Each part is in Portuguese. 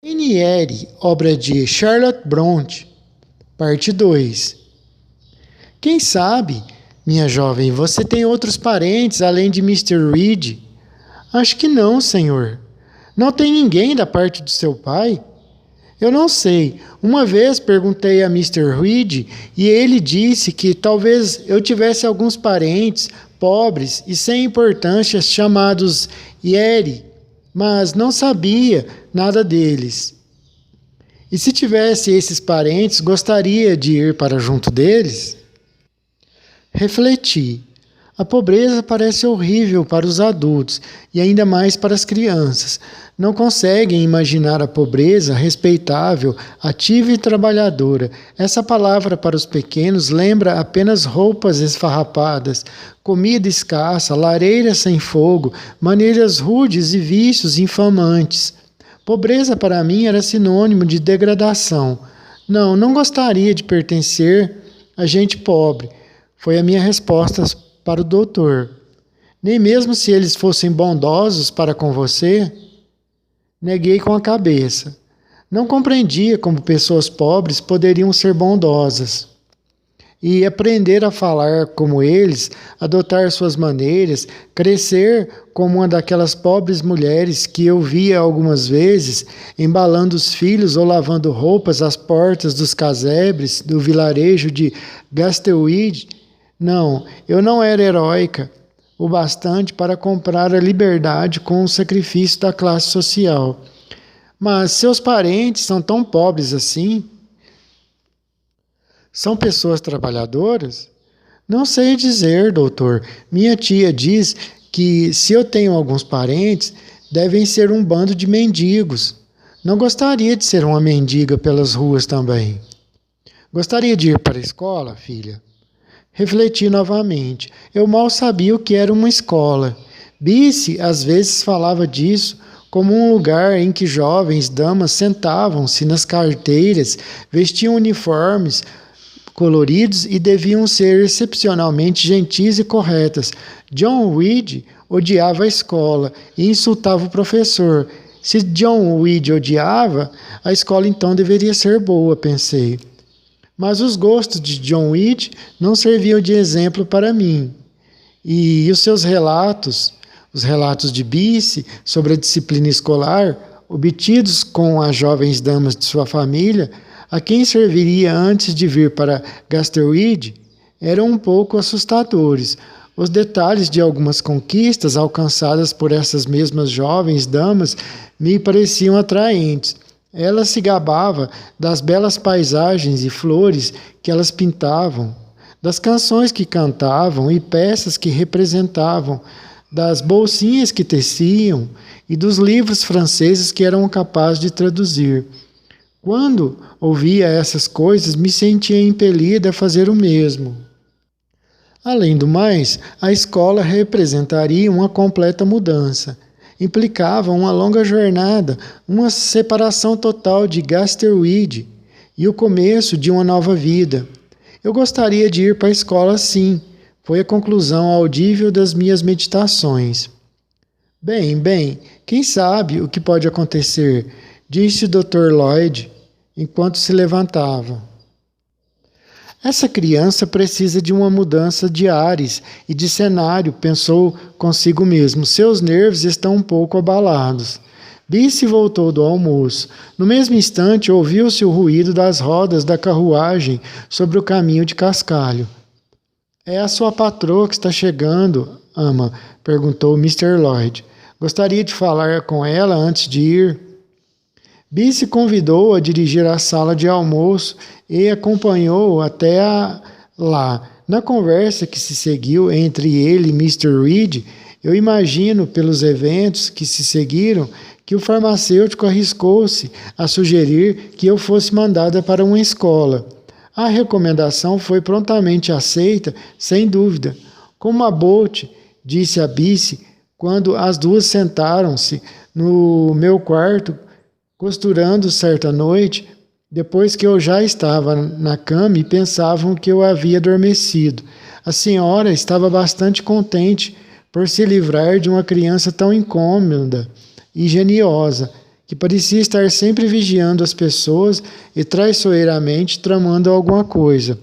Jane Eyre, obra de Charlotte Brontë, parte 2. Quem sabe, minha jovem, você tem outros parentes além de Mr. Reed? Acho que não, senhor. Não tem ninguém da parte do seu pai? Eu não sei. Uma vez perguntei a Mr. Reed e ele disse que talvez eu tivesse alguns parentes pobres e sem importância chamados Eyre, mas não sabia nada deles. E se tivesse esses parentes, gostaria de ir para junto deles? Refleti. A pobreza parece horrível para os adultos e ainda mais para as crianças. Não conseguem imaginar a pobreza respeitável, ativa e trabalhadora. Essa palavra para os pequenos lembra apenas roupas esfarrapadas, comida escassa, lareiras sem fogo, maneiras rudes e vícios infamantes. Pobreza para mim era sinônimo de degradação. Não gostaria de pertencer a gente pobre. Foi a minha resposta para o doutor. Nem mesmo se eles fossem bondosos para com você? Neguei com a cabeça. Não compreendia como pessoas pobres poderiam ser bondosas. E aprender a falar como eles, adotar suas maneiras, crescer como uma daquelas pobres mulheres que eu via algumas vezes embalando os filhos ou lavando roupas às portas dos casebres do vilarejo de Gastewid. Não, eu não era heróica o bastante para comprar a liberdade com o sacrifício da classe social. Mas seus parentes são tão pobres assim? São pessoas trabalhadoras? Não sei dizer, doutor. Minha tia diz que se eu tenho alguns parentes, devem ser um bando de mendigos. Não gostaria de ser uma mendiga pelas ruas também. Gostaria de ir para a escola, filha? Refleti novamente. Eu mal sabia o que era uma escola. Bice às vezes falava disso como um lugar em que jovens damas sentavam-se nas carteiras, vestiam uniformes coloridos e deviam ser excepcionalmente gentis e corretas. John Reed odiava a escola e insultava o professor. Se John Reed odiava, a escola então deveria ser boa, pensei. Mas os gostos de John Reed não serviam de exemplo para mim. E os seus relatos, os relatos de Bice sobre a disciplina escolar, obtidos com as jovens damas de sua família, a quem serviria antes de vir para Gastewid, eram um pouco assustadores. Os detalhes de algumas conquistas alcançadas por essas mesmas jovens damas me pareciam atraentes. Ela se gabava das belas paisagens e flores que elas pintavam, das canções que cantavam e peças que representavam, das bolsinhas que teciam e dos livros franceses que eram capazes de traduzir. Quando ouvia essas coisas, me sentia impelida a fazer o mesmo. Além do mais, a escola representaria uma completa mudança. Implicava uma longa jornada, uma separação total de Gastewid e o começo de uma nova vida. Eu gostaria de ir para a escola sim, foi a conclusão audível das minhas meditações. Bem, quem sabe o que pode acontecer, disse o Dr. Lloyd, enquanto se levantava. Essa criança precisa de uma mudança de ares e de cenário, pensou consigo mesmo. Seus nervos estão um pouco abalados. Bice voltou do almoço. No mesmo instante, ouviu-se o ruído das rodas da carruagem sobre o caminho de cascalho. É a sua patroa que está chegando, ama, perguntou Mr. Lloyd. Gostaria de falar com ela antes de ir? Bice convidou-o a dirigir à sala de almoço e acompanhou-o até lá. Na conversa que se seguiu entre ele e Mr. Reed, eu imagino, pelos eventos que se seguiram, que o farmacêutico arriscou-se a sugerir que eu fosse mandada para uma escola. A recomendação foi prontamente aceita, sem dúvida. Como a Bolt, disse a Bice, quando as duas sentaram-se no meu quarto, costurando certa noite, depois que eu já estava na cama e pensavam que eu havia adormecido. A senhora estava bastante contente por se livrar de uma criança tão incômoda e geniosa, que parecia estar sempre vigiando as pessoas e traiçoeiramente tramando alguma coisa.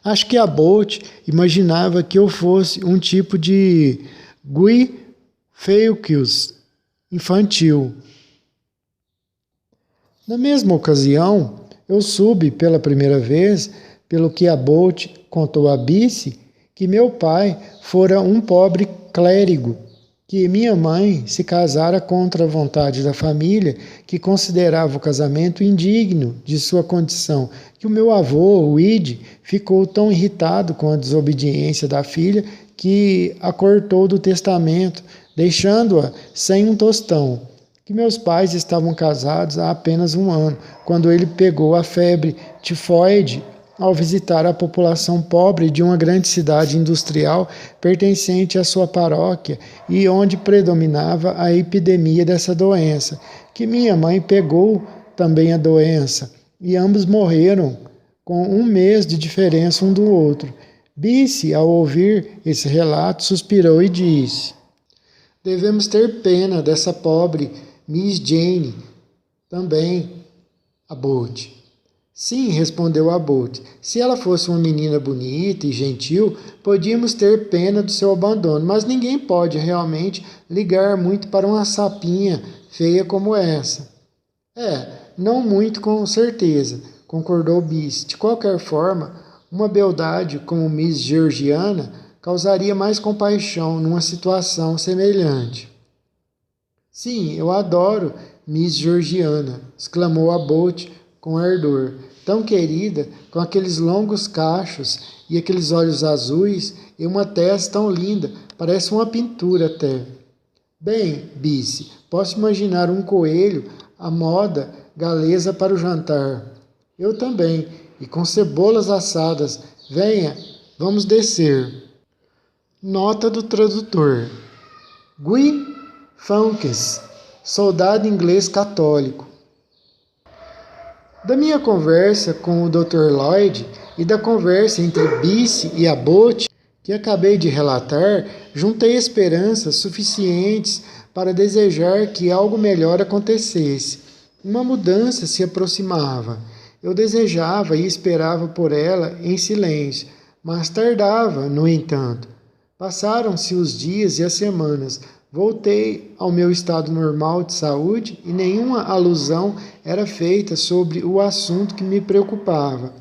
Acho que a Bolt imaginava que eu fosse um tipo de Guy Fawkes infantil. Na mesma ocasião, eu soube pela primeira vez, pelo que a Bolt contou a Bice, que meu pai fora um pobre clérigo, que minha mãe se casara contra a vontade da família, que considerava o casamento indigno de sua condição, que o meu avô, o Ide, ficou tão irritado com a desobediência da filha que a cortou do testamento, deixando-a sem um tostão, que meus pais estavam casados há apenas um ano, quando ele pegou a febre tifoide ao visitar a população pobre de uma grande cidade industrial pertencente à sua paróquia e onde predominava a epidemia dessa doença, que minha mãe pegou também a doença, e ambos morreram com um mês de diferença um do outro. Bice, ao ouvir esse relato, suspirou e disse: devemos ter pena dessa pobre Miss Jane, também, Abbott. Sim, respondeu Abbott. Se ela fosse uma menina bonita e gentil, podíamos ter pena do seu abandono, mas ninguém pode realmente ligar muito para uma sapinha feia como essa. Não muito com certeza, concordou Bice. De qualquer forma, uma beldade como Miss Georgiana causaria mais compaixão numa situação semelhante. Sim, eu adoro Miss Georgiana, exclamou Abbott com ardor. Tão querida, com aqueles longos cachos e aqueles olhos azuis e uma testa tão linda, parece uma pintura até. Bem, Bice, posso imaginar um coelho à moda galesa para o jantar. Eu também, e com cebolas assadas. Venha, vamos descer. Nota do tradutor. Guy Fawkes, soldado inglês católico. Da minha conversa com o Dr. Lloyd e da conversa entre Bice e Abbott, que acabei de relatar, juntei esperanças suficientes para desejar que algo melhor acontecesse. Uma mudança se aproximava. Eu desejava e esperava por ela em silêncio, mas tardava, no entanto. Passaram-se os dias e as semanas. Voltei ao meu estado normal de saúde e nenhuma alusão era feita sobre o assunto que me preocupava.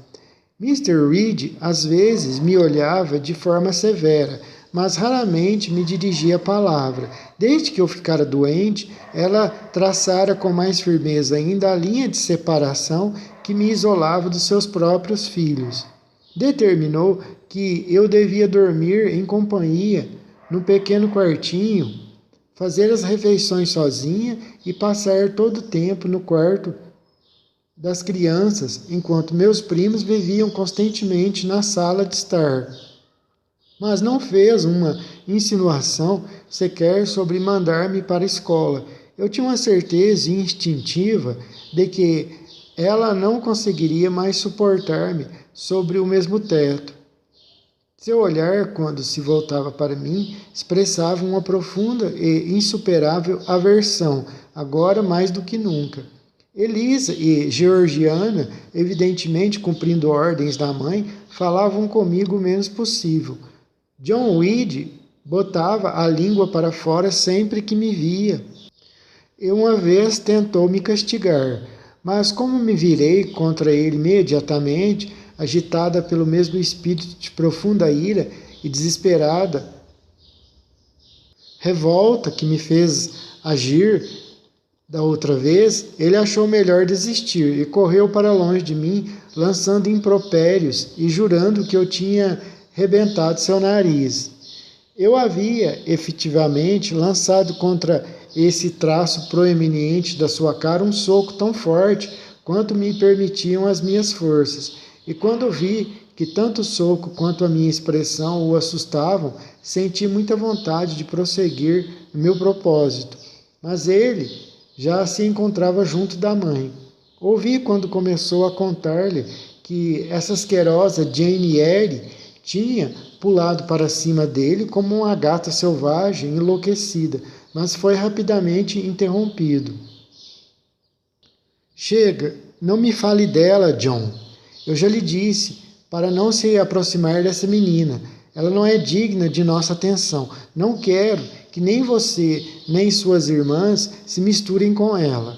Mr. Reed às vezes me olhava de forma severa, mas raramente me dirigia a palavra. Desde que eu ficara doente, ela traçara com mais firmeza ainda a linha de separação que me isolava dos seus próprios filhos. Determinou que eu devia dormir em companhia, no pequeno quartinho, fazer as refeições sozinha e passar todo o tempo no quarto das crianças, enquanto meus primos viviam constantemente na sala de estar. Mas não fez uma insinuação sequer sobre mandar-me para a escola. Eu tinha uma certeza instintiva de que ela não conseguiria mais suportar-me sobre o mesmo teto. Seu olhar, quando se voltava para mim, expressava uma profunda e insuperável aversão, agora mais do que nunca. Elisa e Georgiana, evidentemente cumprindo ordens da mãe, falavam comigo o menos possível. John Weed botava a língua para fora sempre que me via. E uma vez tentou me castigar, mas como me virei contra ele imediatamente, agitada pelo mesmo espírito de profunda ira e desesperada revolta que me fez agir da outra vez, ele achou melhor desistir e correu para longe de mim, lançando impropérios e jurando que eu tinha rebentado seu nariz. Eu havia, efetivamente, lançado contra esse traço proeminente da sua cara um soco tão forte quanto me permitiam as minhas forças. E quando vi que tanto o soco quanto a minha expressão o assustavam, senti muita vontade de prosseguir no meu propósito. Mas ele já se encontrava junto da mãe. Ouvi quando começou a contar-lhe que essa asquerosa Jane Eyre tinha pulado para cima dele como uma gata selvagem enlouquecida, mas foi rapidamente interrompido. Chega, não me fale dela, John. Eu já lhe disse, para não se aproximar dessa menina. Ela não é digna de nossa atenção. Não quero que nem você, nem suas irmãs se misturem com ela.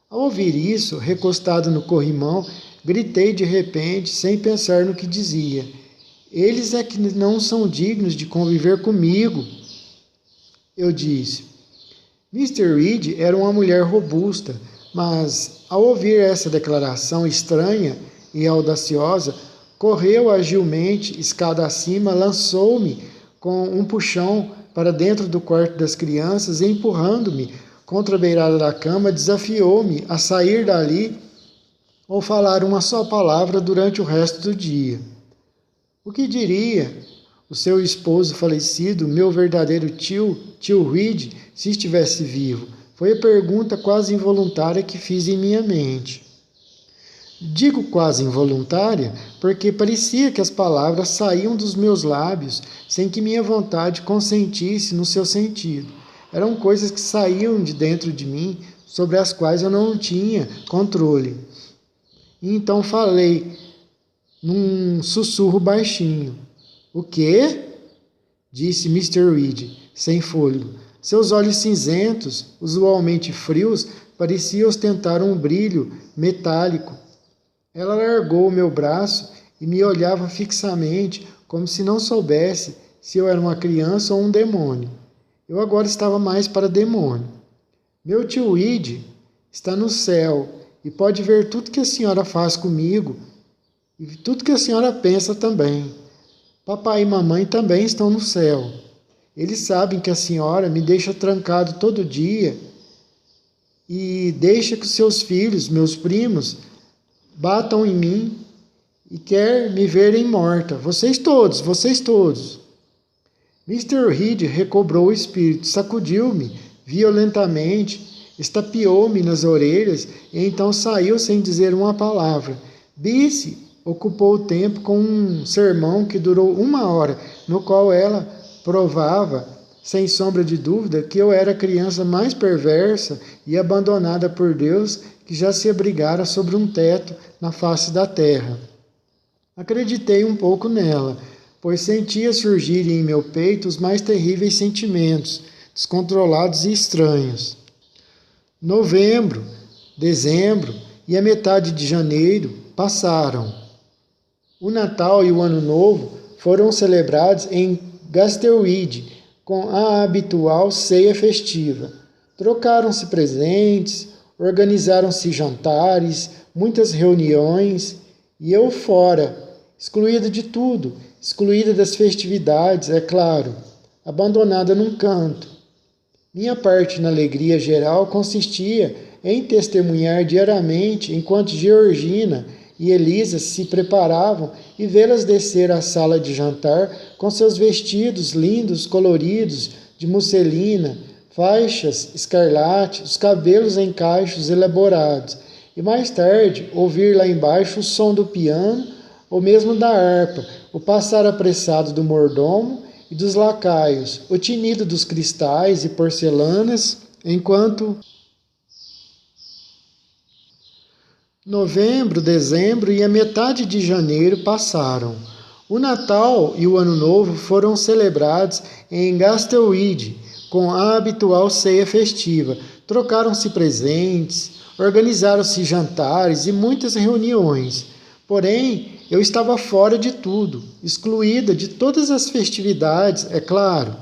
Ao ouvir isso, recostado no corrimão, gritei de repente, sem pensar no que dizia. Eles é que não são dignos de conviver comigo. Eu disse. Mr. Reed era uma mulher robusta, mas, ao ouvir essa declaração estranha e audaciosa, correu agilmente, escada acima, lançou-me com um puxão para dentro do quarto das crianças e, empurrando-me contra a beirada da cama, desafiou-me a sair dali ou falar uma só palavra durante o resto do dia. O que diria o seu esposo falecido, meu verdadeiro tio Reed, se estivesse vivo? Foi a pergunta quase involuntária que fiz em minha mente. Digo quase involuntária porque parecia que as palavras saíam dos meus lábios sem que minha vontade consentisse no seu sentido. Eram coisas que saíam de dentro de mim, sobre as quais eu não tinha controle. E então falei num sussurro baixinho. O quê? Disse Mr. Reed, sem fôlego. Seus olhos cinzentos, usualmente frios, pareciam ostentar um brilho metálico. Ela largou o meu braço e me olhava fixamente, como se não soubesse se eu era uma criança ou um demônio. Eu agora estava mais para demônio. Meu tio Reed está no céu e pode ver tudo que a senhora faz comigo e tudo que a senhora pensa também. Papai e mamãe também estão no céu. Eles sabem que a senhora me deixa trancado todo dia e deixa que seus filhos, meus primos, batam em mim e quer me verem morta. Vocês todos, vocês todos. Mr. Reed recobrou o espírito, sacudiu-me violentamente, estapeou-me nas orelhas e então saiu sem dizer uma palavra. Bice ocupou o tempo com um sermão que durou 1 hora, no qual ela provava, sem sombra de dúvida, que eu era a criança mais perversa e abandonada por Deus que já se abrigara sobre um teto na face da terra. Acreditei um pouco nela, pois sentia surgir em meu peito os mais terríveis sentimentos, descontrolados e estranhos. Novembro, dezembro e a metade de janeiro passaram. O Natal e o Ano Novo foram celebrados em Gasterweed, com a habitual ceia festiva. Trocaram-se presentes, organizaram-se jantares, muitas reuniões, e eu fora, excluída de tudo, excluída das festividades, é claro, abandonada num canto. Minha parte na alegria geral consistia em testemunhar diariamente, enquanto Georgina e Elisa se preparavam, e vê-las descer à sala de jantar com seus vestidos lindos, coloridos, de musselina, faixas escarlate, os cabelos em cachos elaborados, e mais tarde ouvir lá embaixo o som do piano ou mesmo da harpa, o passar apressado do mordomo e dos lacaios, o tinido dos cristais e porcelanas, enquanto novembro, dezembro e a metade de janeiro passaram. O Natal e o Ano Novo foram celebrados em Gasterweed, com a habitual ceia festiva. Trocaram-se presentes, organizaram-se jantares e muitas reuniões. Porém, eu estava fora de tudo, excluída de todas as festividades, é claro.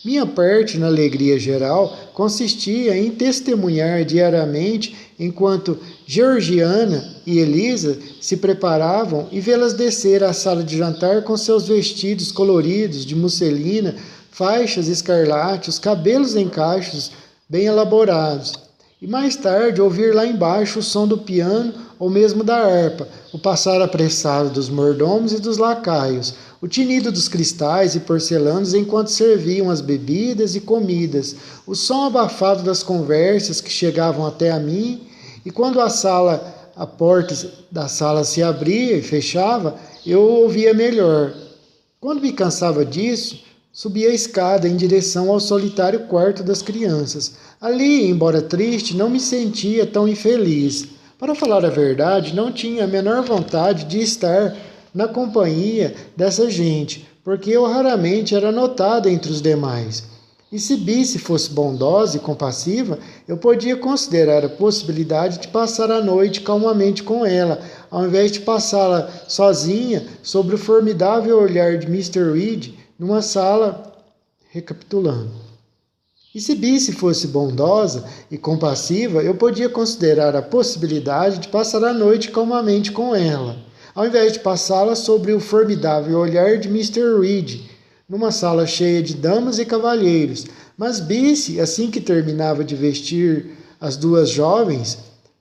Minha parte na alegria geral consistia em testemunhar diariamente enquanto Georgiana e Elisa se preparavam e vê-las descer à sala de jantar com seus vestidos coloridos de musselina, faixas escarlate, os cabelos em cachos bem elaborados. E mais tarde ouvir lá embaixo o som do piano ou mesmo da harpa, o passar apressado dos mordomos e dos lacaios, o tinido dos cristais e porcelanas enquanto serviam as bebidas e comidas, o som abafado das conversas que chegavam até a mim, e quando a porta da sala se abria e fechava, eu ouvia melhor. Quando me cansava disso, Subi a escada em direção ao solitário quarto das crianças. Ali, embora triste, não me sentia tão infeliz. Para falar a verdade, não tinha a menor vontade de estar na companhia dessa gente, porque eu raramente era notada entre os demais. E se Bice fosse bondosa e compassiva, eu podia considerar a possibilidade de passar a noite calmamente com ela, ao invés de passá-la sozinha sob o formidável olhar de Mr. Reed numa sala, recapitulando. E se Bice fosse bondosa e compassiva, eu podia considerar a possibilidade de passar a noite calmamente com ela, ao invés de passá-la sobre o formidável olhar de Mr. Reed, numa sala cheia de damas e cavalheiros. Mas Bice, assim que terminava de vestir as duas jovens,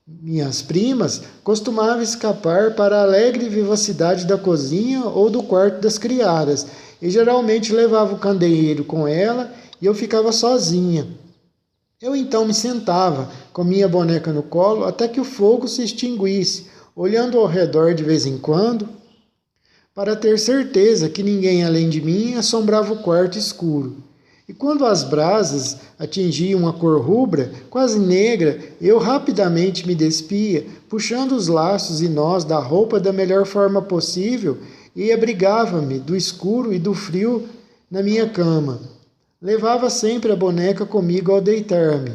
minhas primas, costumava escapar para a alegre vivacidade da cozinha ou do quarto das criadas, e geralmente levava o candeeiro com ela e eu ficava sozinha. Eu então me sentava, com minha boneca no colo, até que o fogo se extinguisse, olhando ao redor de vez em quando, para ter certeza que ninguém além de mim assombrava o quarto escuro. E quando as brasas atingiam a cor rubra, quase negra, eu rapidamente me despia, puxando os laços e nós da roupa da melhor forma possível e abrigava-me do escuro e do frio na minha cama. Levava sempre a boneca comigo ao deitar-me.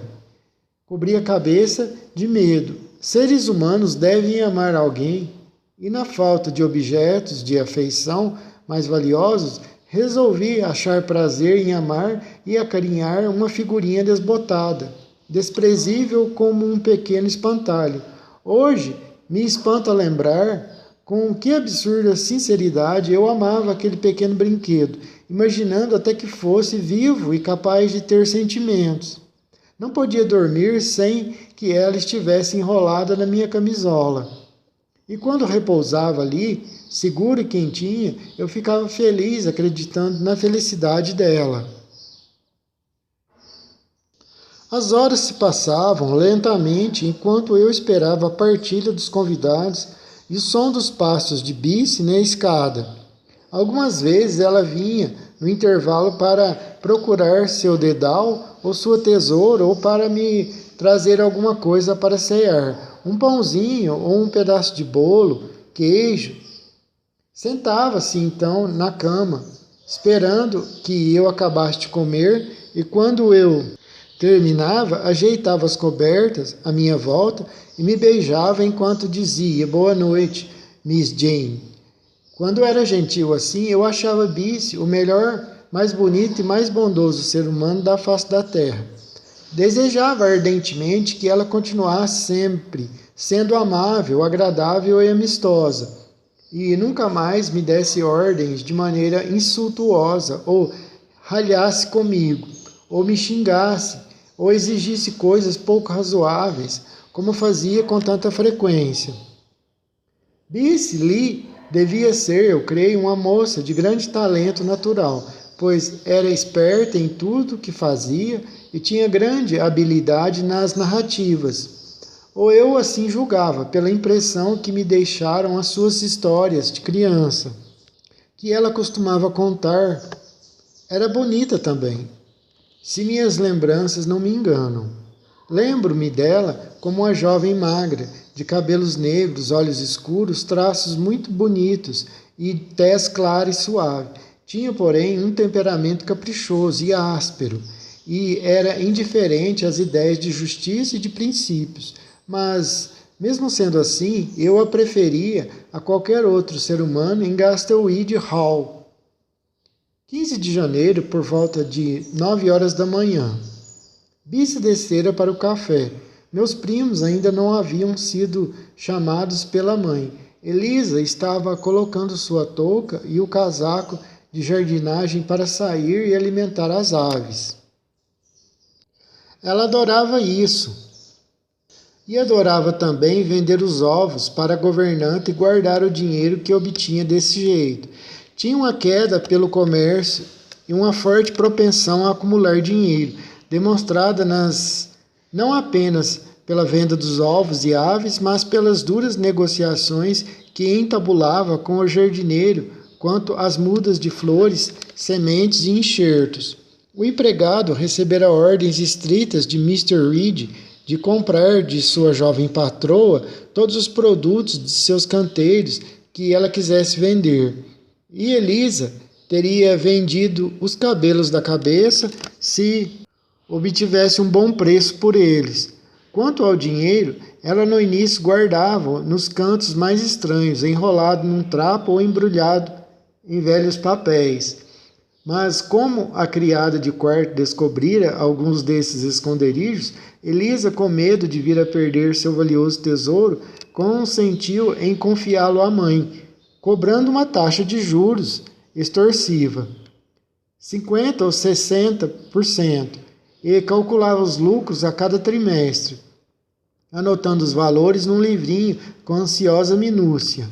Cobria a cabeça de medo. Seres humanos devem amar alguém, e na falta de objetos de afeição mais valiosos, resolvi achar prazer em amar e acarinhar uma figurinha desbotada, desprezível como um pequeno espantalho. Hoje me espanta lembrar com que absurda sinceridade eu amava aquele pequeno brinquedo, imaginando até que fosse vivo e capaz de ter sentimentos. Não podia dormir sem que ela estivesse enrolada na minha camisola. E quando repousava ali, seguro e quentinha, eu ficava feliz, acreditando na felicidade dela. As horas se passavam lentamente enquanto eu esperava a partilha dos convidados e o som dos passos de Bice na escada. Algumas vezes ela vinha no intervalo para procurar seu dedal ou sua tesoura ou para me trazer alguma coisa para cear, um pãozinho ou um pedaço de bolo, queijo. Sentava-se então na cama, esperando que eu acabasse de comer, e quando eu terminava, ajeitava as cobertas à minha volta e me beijava enquanto dizia boa noite, Miss Jane. Quando era gentil assim, eu achava Bice o melhor, mais bonito e mais bondoso ser humano da face da terra. Desejava ardentemente que ela continuasse sempre sendo amável, agradável e amistosa, e nunca mais me desse ordens de maneira insultuosa, ou ralhasse comigo, ou me xingasse, ou exigisse coisas pouco razoáveis, como fazia com tanta frequência. Bice Lee devia ser, eu creio, uma moça de grande talento natural, pois era esperta em tudo que fazia e tinha grande habilidade nas narrativas. Ou eu assim julgava, pela impressão que me deixaram as suas histórias de criança, que ela costumava contar. Era bonita também, se minhas lembranças não me enganam. Lembro-me dela como uma jovem magra, de cabelos negros, olhos escuros, traços muito bonitos e tez clara e suave. Tinha, porém, um temperamento caprichoso e áspero, e era indiferente às ideias de justiça e de princípios. Mas, mesmo sendo assim, eu a preferia a qualquer outro ser humano em Gastleweed Hall. 15 de janeiro, por volta de 9 horas da manhã. Bice descera para o café. Meus primos ainda não haviam sido chamados pela mãe. Elisa estava colocando sua touca e o casaco de jardinagem para sair e alimentar as aves. Ela adorava isso. E adorava também vender os ovos para a governanta e guardar o dinheiro que obtinha desse jeito. Tinha uma queda pelo comércio e uma forte propensão a acumular dinheiro, demonstrada não apenas pela venda dos ovos e aves, mas pelas duras negociações que entabulava com o jardineiro quanto às mudas de flores sementes e enxertos. O empregado recebera ordens estritas de Mr. Reed de comprar de sua jovem patroa todos os produtos de seus canteiros que ela quisesse vender. E Elisa teria vendido os cabelos da cabeça se obtivesse um bom preço por eles. Quanto ao dinheiro, ela no início guardava nos cantos mais estranhos, enrolado num trapo ou embrulhado em velhos papéis. Mas como a criada de quarto descobrira alguns desses esconderijos, Elisa, com medo de vir a perder seu valioso tesouro, consentiu em confiá-lo à mãe, cobrando uma taxa de juros extorsiva, 50% ou 60%, e calculava os lucros a cada trimestre, anotando os valores num livrinho com ansiosa minúcia.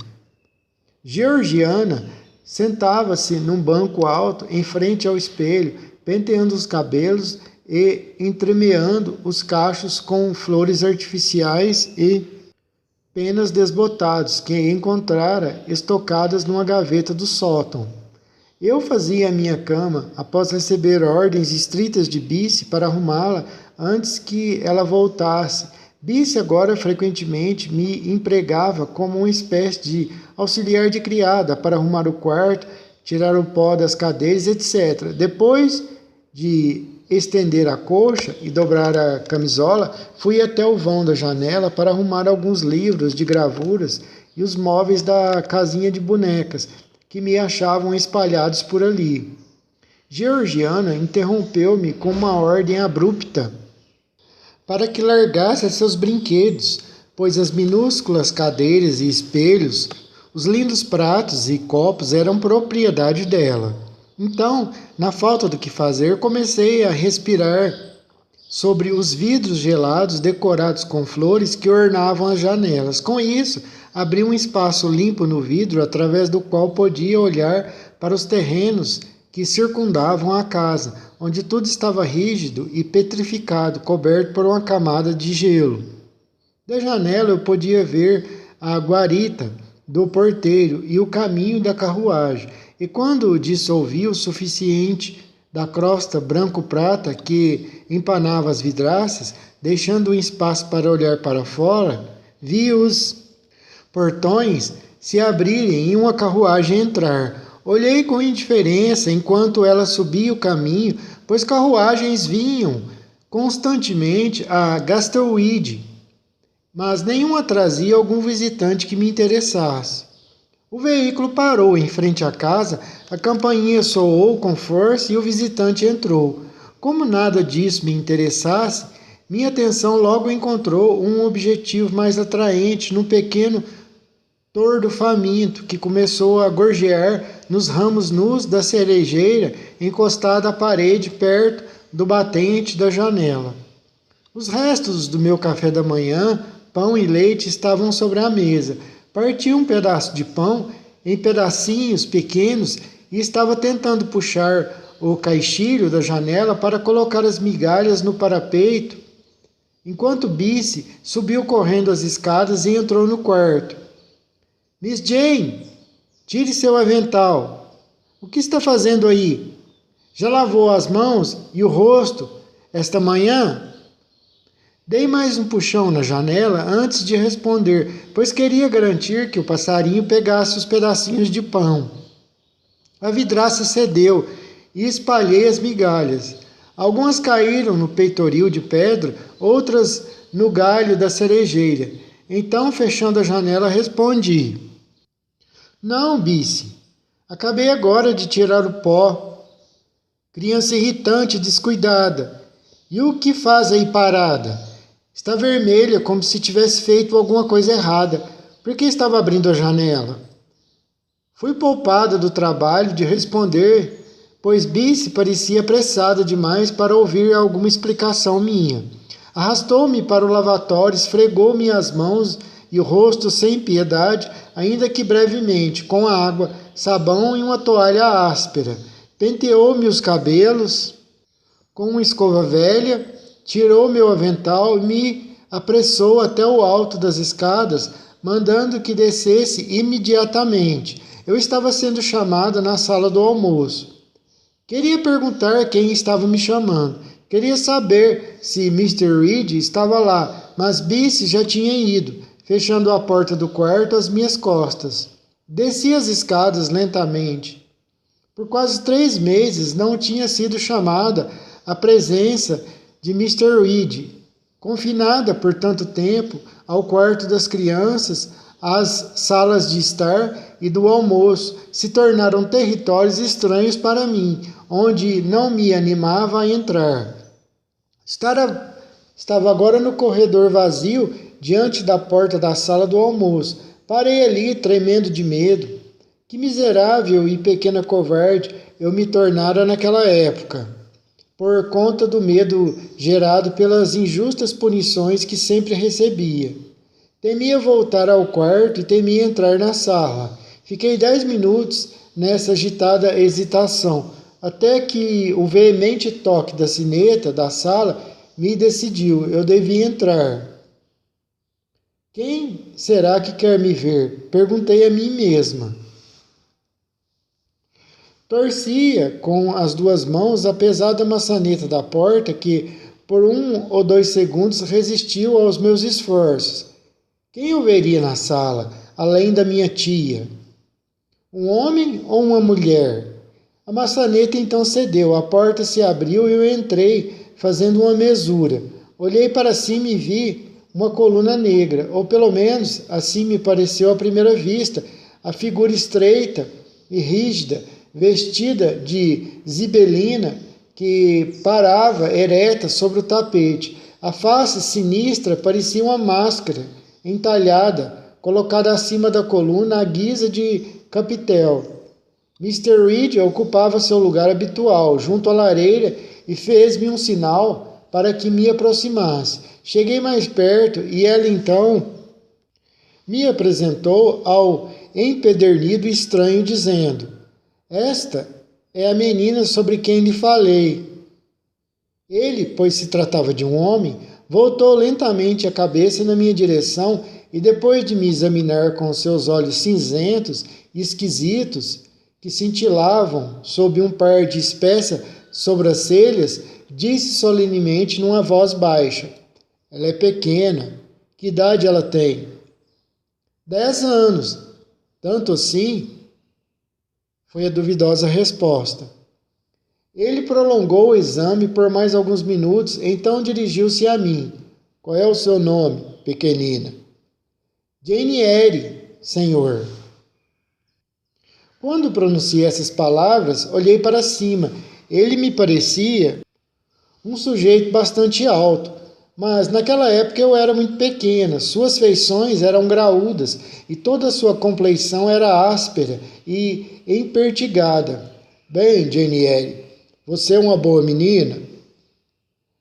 Georgiana sentava-se num banco alto em frente ao espelho, penteando os cabelos e entremeando os cachos com flores artificiais e penas desbotados que encontrara estocadas numa gaveta do sótão. Eu fazia a minha cama após receber ordens estritas de Bice para arrumá-la antes que ela voltasse. Bice agora frequentemente me empregava como uma espécie de auxiliar de criada para arrumar o quarto, tirar o pó das cadeiras, etc. Depois de estender a coxa e dobrar a camisola, fui até o vão da janela para arrumar alguns livros de gravuras e os móveis da casinha de bonecas que me achavam espalhados por ali. Georgiana interrompeu-me com uma ordem abrupta para que largasse seus brinquedos, pois as minúsculas cadeiras e espelhos, os lindos pratos e copos eram propriedade dela. Então, na falta do que fazer, comecei a respirar sobre os vidros gelados decorados com flores que ornavam as janelas. Com isso, abri um espaço limpo no vidro através do qual podia olhar para os terrenos que circundavam a casa, onde tudo estava rígido e petrificado, coberto por uma camada de gelo. Da janela eu podia ver a guarita do porteiro e o caminho da carruagem, e quando dissolvi o suficiente da crosta branco-prata que empanava as vidraças, deixando um espaço para olhar para fora, vi os portões se abrirem e uma carruagem entrar. Olhei com indiferença enquanto ela subia o caminho, pois carruagens vinham constantemente a Gastelweed, mas nenhuma trazia algum visitante que me interessasse. O veículo parou em frente à casa, a campainha soou com força e o visitante entrou. Como nada disso me interessasse, minha atenção logo encontrou um objetivo mais atraente num pequeno tordo faminto que começou a gorjear nos ramos nus da cerejeira encostada à parede perto do batente da janela. Os restos do meu café da manhã, pão e leite, estavam sobre a mesa. Parti um pedaço de pão em pedacinhos pequenos e estava tentando puxar o caixilho da janela para colocar as migalhas no parapeito, enquanto Bice subiu correndo as escadas e entrou no quarto. Miss Jane, tire seu avental. O que está fazendo aí? Já lavou as mãos e o rosto esta manhã? Dei mais um puxão na janela antes de responder, pois queria garantir que o passarinho pegasse os pedacinhos de pão. A vidraça cedeu e espalhei as migalhas. Algumas caíram no peitoril de pedra, outras no galho da cerejeira. Então, fechando a janela, respondi: Não, Bice. Acabei agora de tirar o pó. Criança irritante, descuidada. E o que faz aí parada? Está vermelha, como se tivesse feito alguma coisa errada. Por que estava abrindo a janela? Fui poupada do trabalho de responder, pois Bice parecia apressada demais para ouvir alguma explicação minha. Arrastou-me para o lavatório, esfregou-me as mãos e o rosto sem piedade, ainda que brevemente, com água, sabão e uma toalha áspera. Penteou-me os cabelos com uma escova velha, tirou meu avental e me apressou até o alto das escadas, mandando que descesse imediatamente. Eu estava sendo chamada na sala do almoço. Queria perguntar quem estava me chamando. Queria saber se Mr. Reed estava lá, mas Bice já tinha ido, fechando a porta do quarto às minhas costas. Desci as escadas lentamente. Por quase 3 meses não tinha sido chamada a presença de Mr. Reed. Confinada por tanto tempo ao quarto das crianças, as salas de estar e do almoço se tornaram territórios estranhos para mim, onde não me animava a entrar. Estava agora no corredor vazio, diante da porta da sala do almoço. Parei ali, tremendo de medo. Que miserável e pequena covarde eu me tornara naquela época, por conta do medo gerado pelas injustas punições que sempre recebia. Temia voltar ao quarto e temia entrar na sala. Fiquei 10 minutos nessa agitada hesitação, até que o veemente toque da sineta da sala me decidiu, eu devia entrar. Quem será que quer me ver? Perguntei a mim mesma. Torcia com as 2 mãos a pesada maçaneta da porta que, por 1 ou 2 segundos, resistiu aos meus esforços. Quem eu veria na sala, além da minha tia? Um homem ou uma mulher? A maçaneta então cedeu, a porta se abriu e eu entrei, fazendo uma mesura. Olhei para cima e vi uma coluna negra, ou pelo menos assim me pareceu à primeira vista, a figura estreita e rígida, vestida de zibelina, que parava ereta sobre o tapete. A face sinistra parecia uma máscara entalhada, colocada acima da coluna à guisa de capitel. Mr. Reed ocupava seu lugar habitual, junto à lareira, e fez-me um sinal para que me aproximasse. Cheguei mais perto e ela então me apresentou ao empedernido estranho, dizendo: Esta é a menina sobre quem lhe falei. Ele, pois se tratava de um homem, voltou lentamente a cabeça na minha direção e, depois de me examinar com seus olhos cinzentos e esquisitos, que cintilavam sob um par de espessas sobrancelhas, disse solenemente numa voz baixa: Ela é pequena. Que idade ela tem? 10 anos. Tanto assim? Foi a duvidosa resposta. Ele prolongou o exame por mais alguns minutos, então dirigiu-se a mim. Qual é o seu nome, pequenina? Jane Eyre, senhor. Quando pronunciei essas palavras, olhei para cima. Ele me parecia um sujeito bastante alto, mas naquela época eu era muito pequena. Suas feições eram graúdas e toda a sua compleição era áspera e empertigada. Bem, Jane Eyre, você é uma boa menina?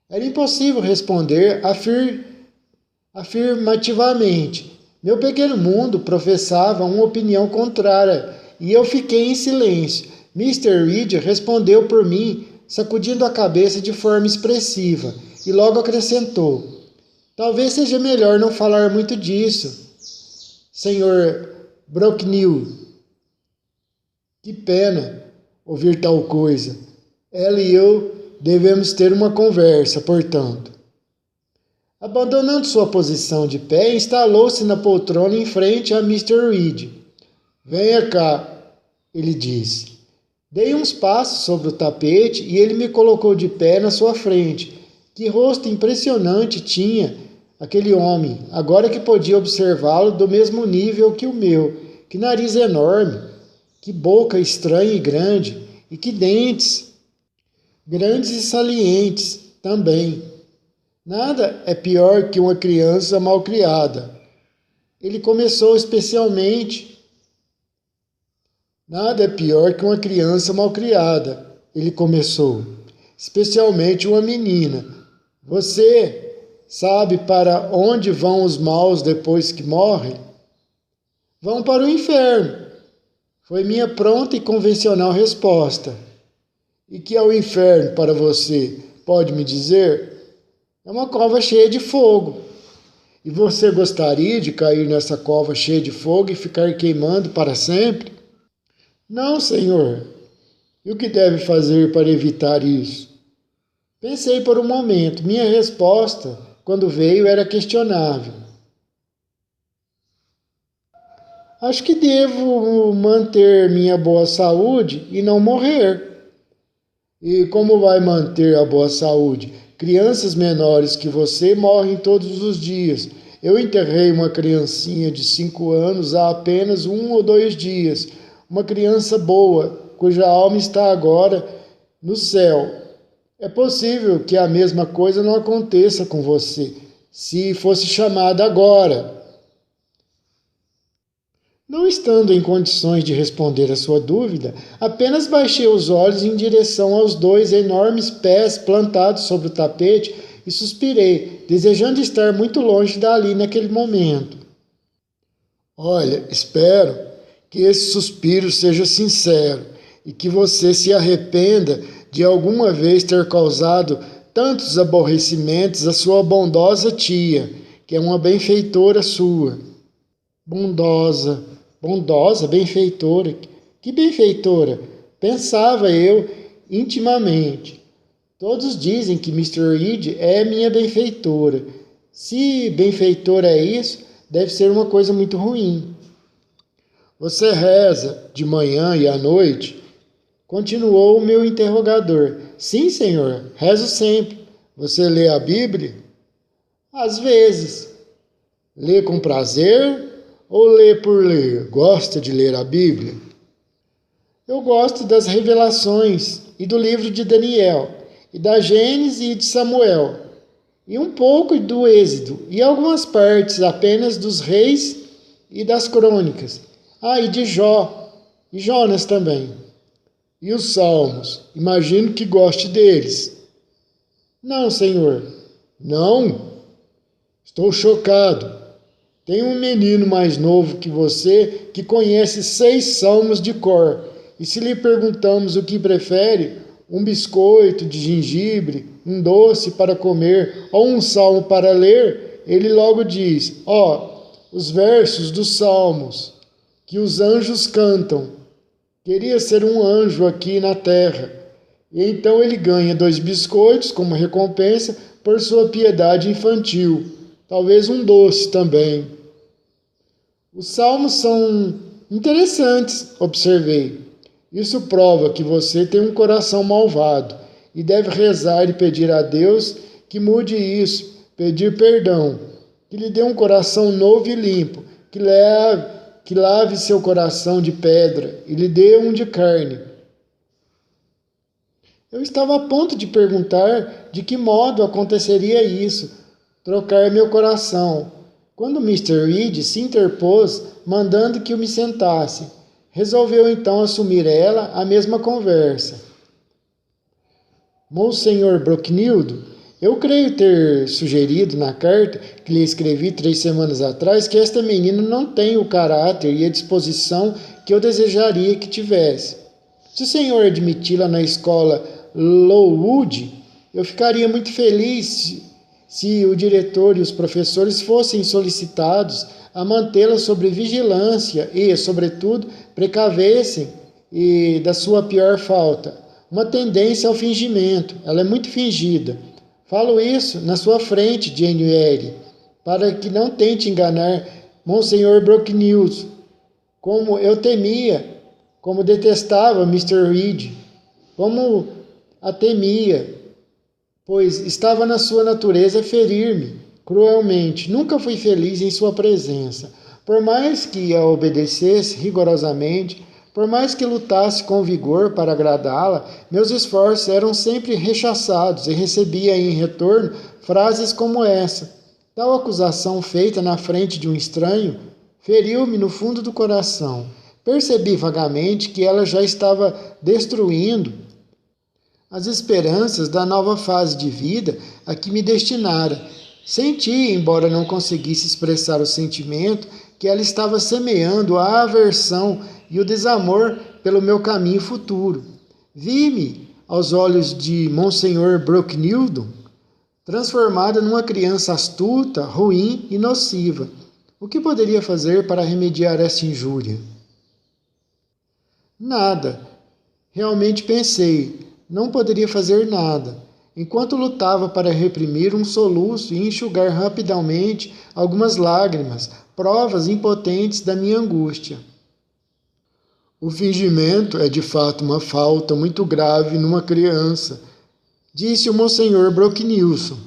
Era impossível responder afirmativamente. Meu pequeno mundo professava uma opinião contrária e eu fiquei em silêncio. Mr. Reed respondeu por mim, sacudindo a cabeça de forma expressiva, e logo acrescentou: Talvez seja melhor não falar muito disso, Sr. Brocknell. Que pena ouvir tal coisa. Ela e eu devemos ter uma conversa, portanto. Abandonando sua posição de pé, instalou-se na poltrona em frente a Mr. Reed. Venha cá, ele disse. Dei uns passos sobre o tapete e ele me colocou de pé na sua frente. Que rosto impressionante tinha aquele homem, agora que podia observá-lo do mesmo nível que o meu. Que nariz enorme, que boca estranha e grande, e que dentes grandes e salientes também. Nada é pior que uma criança malcriada. Ele começou especialmente. Nada é pior que uma criança malcriada. Ele começou. Especialmente uma menina. Você sabe para onde vão os maus depois que morrem? Vão para o inferno. Foi minha pronta e convencional resposta. E que é o inferno para você? Pode me dizer? É uma cova cheia de fogo. E você gostaria de cair nessa cova cheia de fogo e ficar queimando para sempre? Não, senhor. E o que deve fazer para evitar isso? Pensei por um momento. Minha resposta, quando veio, era questionável. Acho que devo manter minha boa saúde e não morrer. E como vai manter a boa saúde? Crianças menores que você morrem todos os dias. Eu enterrei uma criancinha de 5 anos há apenas 1 ou 2 dias. Uma criança boa, cuja alma está agora no céu. É possível que a mesma coisa não aconteça com você, se fosse chamada agora. Não estando em condições de responder a sua dúvida, apenas baixei os olhos em direção aos 2 enormes pés plantados sobre o tapete e suspirei, desejando estar muito longe dali naquele momento. Olha, espero que esse suspiro seja sincero e que você se arrependa de alguma vez ter causado tantos aborrecimentos à sua bondosa tia, que é uma benfeitora sua. Bondosa, benfeitora. Que benfeitora? Pensava eu intimamente. Todos dizem que Mr. Reed é minha benfeitora. Se benfeitora é isso, deve ser uma coisa muito ruim. Você reza de manhã e à noite? Continuou o meu interrogador. Sim, senhor, rezo sempre. Você lê a Bíblia? Às vezes. Lê com prazer ou lê por ler? Gosta de ler a Bíblia? Eu gosto das Revelações e do livro de Daniel, e da Gênesis e de Samuel, e um pouco do Êxodo, e algumas partes apenas dos Reis e das Crônicas. E de Jó, e Jonas também. E os Salmos, imagino que goste deles. Não, senhor. Não? Estou chocado. Tem um menino mais novo que você que conhece 6 salmos de cor. E se lhe perguntamos o que prefere, um biscoito de gengibre, um doce para comer ou um salmo para ler, ele logo diz: os versos dos salmos que os anjos cantam. Queria ser um anjo aqui na terra. E então ele ganha 2 biscoitos como recompensa por sua piedade infantil. Talvez um doce também. Os salmos são interessantes, observei. Isso prova que você tem um coração malvado e deve rezar e pedir a Deus que mude isso, pedir perdão, que lhe dê um coração novo e limpo, que lave seu coração de pedra e lhe dê um de carne. Eu estava a ponto de perguntar de que modo aconteceria isso, trocar meu coração, quando Mr. Reed se interpôs, mandando que eu me sentasse. Resolveu então assumir ela a mesma conversa. Monsenhor Brocknildo, eu creio ter sugerido na carta que lhe escrevi 3 semanas atrás que esta menina não tem o caráter e a disposição que eu desejaria que tivesse. Se o senhor admiti-la na escola Lowood, eu ficaria muito feliz se o diretor e os professores fossem solicitados a mantê-la sob vigilância e, sobretudo, precavessem da sua pior falta, uma tendência ao fingimento. Ela é muito fingida. Falo isso na sua frente, Jane Eyre, para que não tente enganar Monsenhor Brocknews, como eu temia, como detestava Mr. Reed, como a temia, pois estava na sua natureza ferir-me cruelmente. Nunca fui feliz em sua presença. Por mais que a obedecesse rigorosamente, por mais que lutasse com vigor para agradá-la, meus esforços eram sempre rechaçados e recebia em retorno frases como essa. Tal acusação feita na frente de um estranho feriu-me no fundo do coração. Percebi vagamente que ela já estava destruindo as esperanças da nova fase de vida a que me destinara. Senti, embora não conseguisse expressar o sentimento, que ela estava semeando a aversão e o desamor pelo meu caminho futuro. Vi-me, aos olhos de Monsenhor Brocknildo, transformada numa criança astuta, ruim e nociva. O que poderia fazer para remediar essa injúria? Nada. Realmente pensei, não poderia fazer nada, enquanto lutava para reprimir um soluço e enxugar rapidamente algumas lágrimas, provas impotentes da minha angústia. O fingimento é de fato uma falta muito grave numa criança, disse o Monsenhor Brocknilson.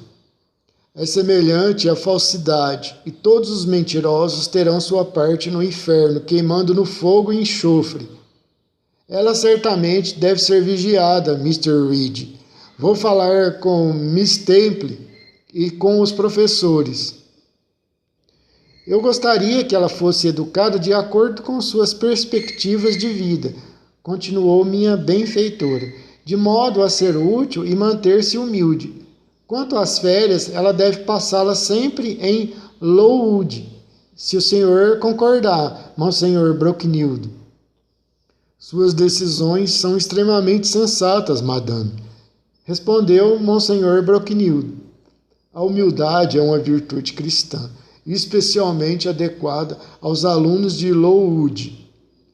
É semelhante à falsidade, e todos os mentirosos terão sua parte no inferno, queimando no fogo e enxofre. Ela certamente deve ser vigiada, Mr. Reed. Vou falar com Miss Temple e com os professores. Eu gostaria que ela fosse educada de acordo com suas perspectivas de vida, continuou minha benfeitora, de modo a ser útil e manter-se humilde. Quanto às férias, ela deve passá-las sempre em Lowood, se o senhor concordar, Monsenhor Brocknilson. Suas decisões são extremamente sensatas, madame, respondeu Monsenhor Brocknilson. A humildade é uma virtude cristã, especialmente adequada aos alunos de Lowood.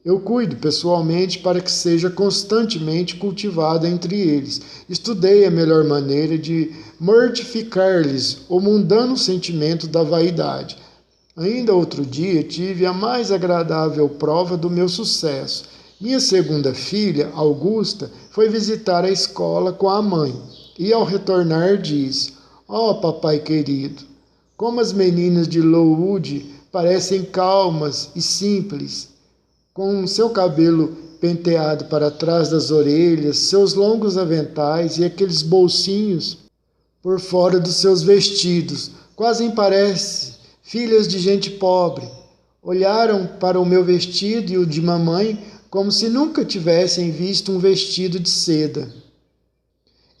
Eu cuido pessoalmente para que seja constantemente cultivada entre eles. Estudei a melhor maneira de mortificar-lhes o mundano sentimento da vaidade. Ainda outro dia tive a mais agradável prova do meu sucesso. Minha segunda filha, Augusta, foi visitar a escola com a mãe e, ao retornar, disse: "Oh, papai querido, como as meninas de Lowood parecem calmas e simples, com seu cabelo penteado para trás das orelhas, seus longos aventais e aqueles bolsinhos por fora dos seus vestidos, quase parecem filhas de gente pobre. Olharam para o meu vestido e o de mamãe como se nunca tivessem visto um vestido de seda."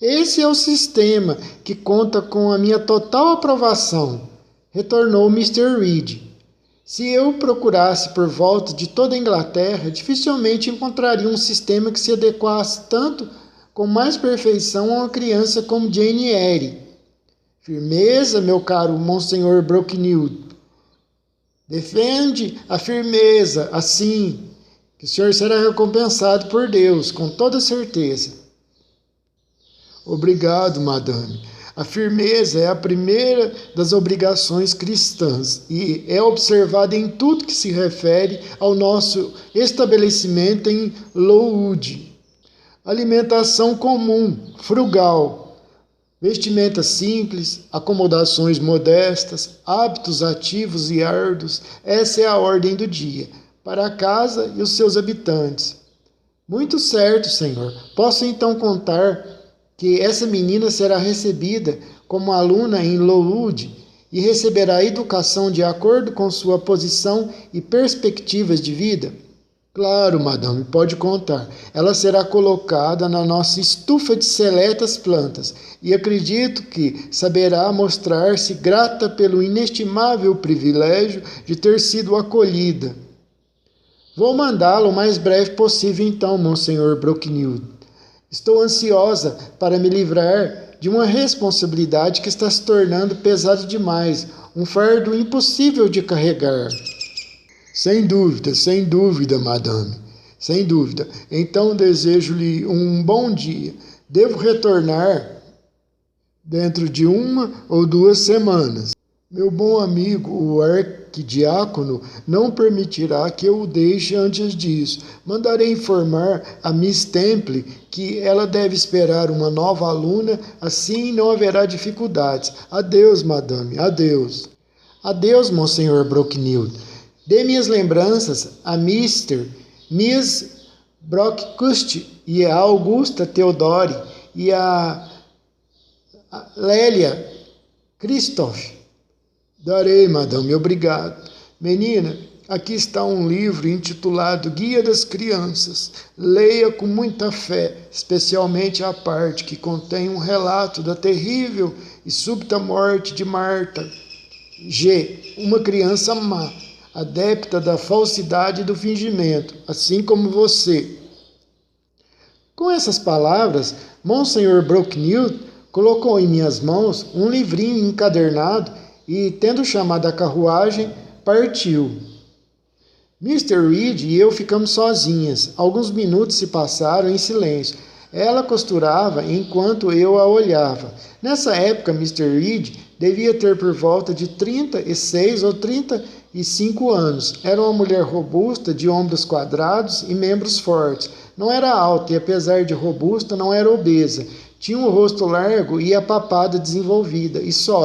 Esse é o sistema que conta com a minha total aprovação, retornou Mr. Reed. Se eu procurasse por volta de toda a Inglaterra, dificilmente encontraria um sistema que se adequasse tanto com mais perfeição a uma criança como Jane Eyre. Firmeza, meu caro Monsenhor Brocknilson. Defende a firmeza, assim, que o senhor será recompensado por Deus, com toda certeza. Obrigado, madame. A firmeza é a primeira das obrigações cristãs e é observada em tudo que se refere ao nosso estabelecimento em Lowood. Alimentação comum, frugal, vestimenta simples, acomodações modestas, hábitos ativos e árduos, essa é a ordem do dia, para a casa e os seus habitantes. Muito certo, senhor. Posso então contar que essa menina será recebida como aluna em Lowood e receberá educação de acordo com sua posição e perspectivas de vida? Claro, madame, pode contar. Ela será colocada na nossa estufa de seletas plantas e acredito que saberá mostrar-se grata pelo inestimável privilégio de ter sido acolhida. Vou mandá-la o mais breve possível então, Monsenhor Brocknilson. Estou ansiosa para me livrar de uma responsabilidade que está se tornando pesada demais, um fardo impossível de carregar. Sem dúvida, madame, sem dúvida. Então desejo-lhe um bom dia. Devo retornar dentro de 1 ou 2 semanas. Meu bom amigo, o arquidiácono, não permitirá que eu o deixe antes disso. Mandarei informar a Miss Temple que ela deve esperar uma nova aluna, assim não haverá dificuldades. Adeus, madame, adeus. Adeus, Monsenhor Brocknilson. Dê minhas lembranças a Miss Brockhurst e a Augusta Theodore e a Lélia Christoph. Darei, madame, obrigado. Menina, aqui está um livro intitulado Guia das Crianças. Leia com muita fé, especialmente a parte que contém um relato da terrível e súbita morte de Marta G., uma criança má, adepta da falsidade e do fingimento, assim como você. Com essas palavras, Monsenhor Brocknilson colocou em minhas mãos um livrinho encadernado e, tendo chamado a carruagem, partiu. Mr. Reed e eu ficamos sozinhas. Alguns minutos se passaram em silêncio. Ela costurava enquanto eu a olhava. Nessa época, Mr. Reed devia ter por volta de 36 ou 35 anos. Era uma mulher robusta, de ombros quadrados e membros fortes. Não era alta e, apesar de robusta, não era obesa. Tinha um rosto largo e a papada desenvolvida e só